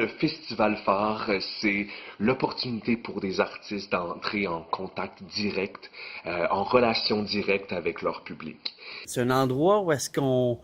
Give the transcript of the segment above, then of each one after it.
le festival phare, c'est l'opportunité pour des artistes d'entrer en contact direct, en relation directe avec leur public. C'est un endroit où est-ce qu'on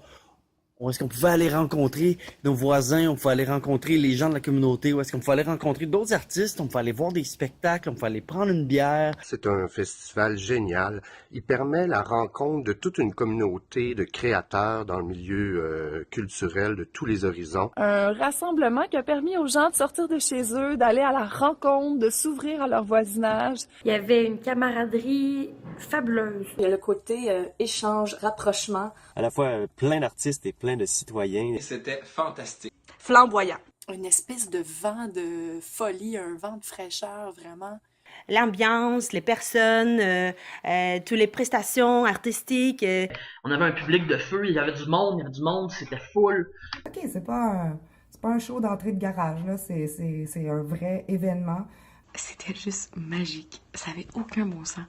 pouvait aller rencontrer nos voisins, on pouvait aller rencontrer les gens de la communauté, où est-ce qu'on pouvait aller rencontrer d'autres artistes, on pouvait aller voir des spectacles, on pouvait aller prendre une bière. C'est un festival génial. Il permet la rencontre de toute une communauté de créateurs dans le milieu culturel de tous les horizons. Un rassemblement qui a permis aux gens de sortir de chez eux, d'aller à la rencontre, de s'ouvrir à leur voisinage. Il y avait une camaraderie fabuleuse. Il y a le côté échange, rapprochement. À la fois plein d'artistes et plein de citoyens. C'était fantastique. Flamboyant. Une espèce de vent de folie, un vent de fraîcheur, vraiment. L'ambiance, les personnes, toutes les prestations artistiques. On avait un public de feu, il y avait du monde, c'était full. OK, c'est pas un show d'entrée de garage, là, c'est un vrai événement. C'était juste magique. Ça avait aucun bon sens.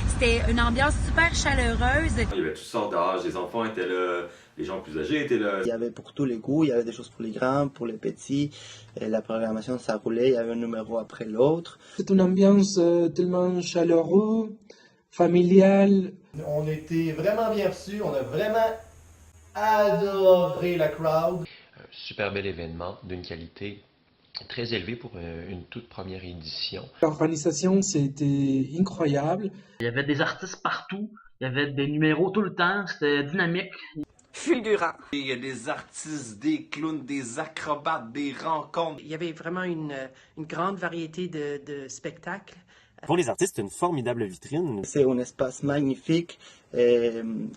C'était une ambiance super chaleureuse. Il y avait toutes sortes d'âges, les enfants étaient là, les gens plus âgés étaient là. Il y avait pour tous les goûts, il y avait des choses pour les grands, pour les petits. Et la programmation, ça roulait, il y avait un numéro après l'autre. C'est une ambiance tellement chaleureuse, familiale. On était vraiment bien reçus, on a vraiment adoré la crowd. Un super bel événement d'une qualité très élevé pour une toute première édition. L'organisation, c'était incroyable. Il y avait des artistes partout, il y avait des numéros tout le temps, c'était dynamique. Fulgurant. Il y a des artistes, des clowns, des acrobates, des rencontres. Il y avait vraiment une grande variété de spectacles. Pour les artistes, c'est une formidable vitrine. C'est un espace magnifique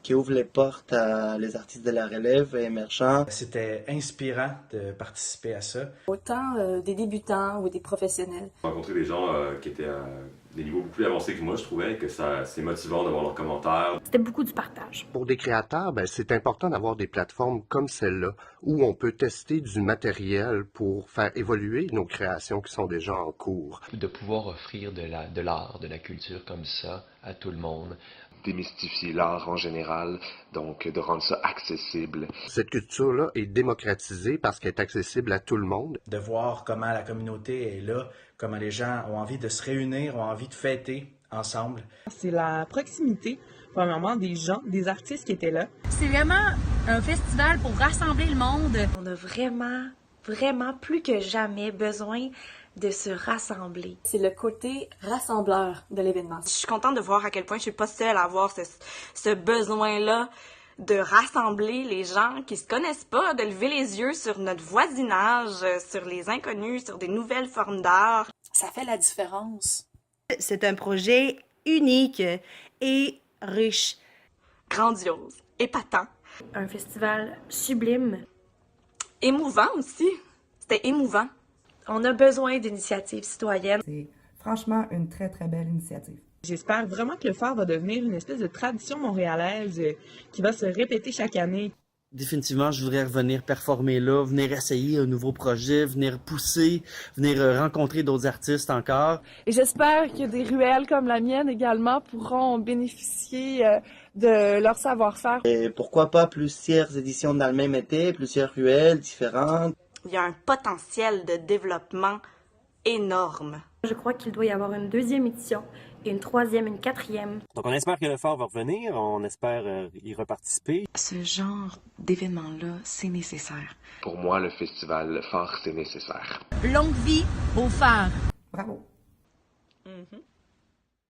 qui ouvre les portes à les artistes de la relève émergents. C'était inspirant de participer à ça. Autant des débutants ou des professionnels. J'ai rencontré des gens qui étaient à des niveaux beaucoup plus avancés que moi, je trouvais que c'est motivant d'avoir leurs commentaires. C'était beaucoup du partage. Pour des créateurs, c'est important d'avoir des plateformes comme celle-là où on peut tester du matériel pour faire évoluer nos créations qui sont déjà en cours. De pouvoir offrir de l'art, de la culture comme ça à tout le monde. Démystifier l'art en général, donc de rendre ça accessible. Cette culture-là est démocratisée parce qu'elle est accessible à tout le monde. De voir comment la communauté est là, comment les gens ont envie de se réunir, ont envie de fêter ensemble. C'est la proximité, premièrement, des gens, des artistes qui étaient là. C'est vraiment un festival pour rassembler le monde. On a vraiment plus que jamais besoin de se rassembler. C'est le côté rassembleur de l'événement. Je suis contente de voir à quel point je suis pas seule à avoir ce besoin-là de rassembler les gens qui se connaissent pas, de lever les yeux sur notre voisinage, sur les inconnus, sur des nouvelles formes d'art. Ça fait la différence. C'est un projet unique et riche. Grandiose, épatant. Un festival sublime. Émouvant aussi. C'était émouvant. On a besoin d'initiatives citoyennes. C'est franchement une très, très belle initiative. J'espère vraiment que le phare va devenir une espèce de tradition montréalaise qui va se répéter chaque année. Définitivement, je voudrais revenir performer là, venir essayer un nouveau projet, venir pousser, venir rencontrer d'autres artistes encore. Et j'espère que des ruelles comme la mienne également pourront bénéficier de leur savoir-faire. Et pourquoi pas plusieurs éditions dans le même été, plusieurs ruelles différentes. Il y a un potentiel de développement énorme. Je crois qu'il doit y avoir une deuxième édition, et une troisième, une quatrième. Donc on espère que le phare va revenir, on espère y reparticiper. Ce genre d'événement-là, c'est nécessaire. Pour moi, le festival phare, c'est nécessaire. Longue vie au phare. Bravo. Mm-hmm.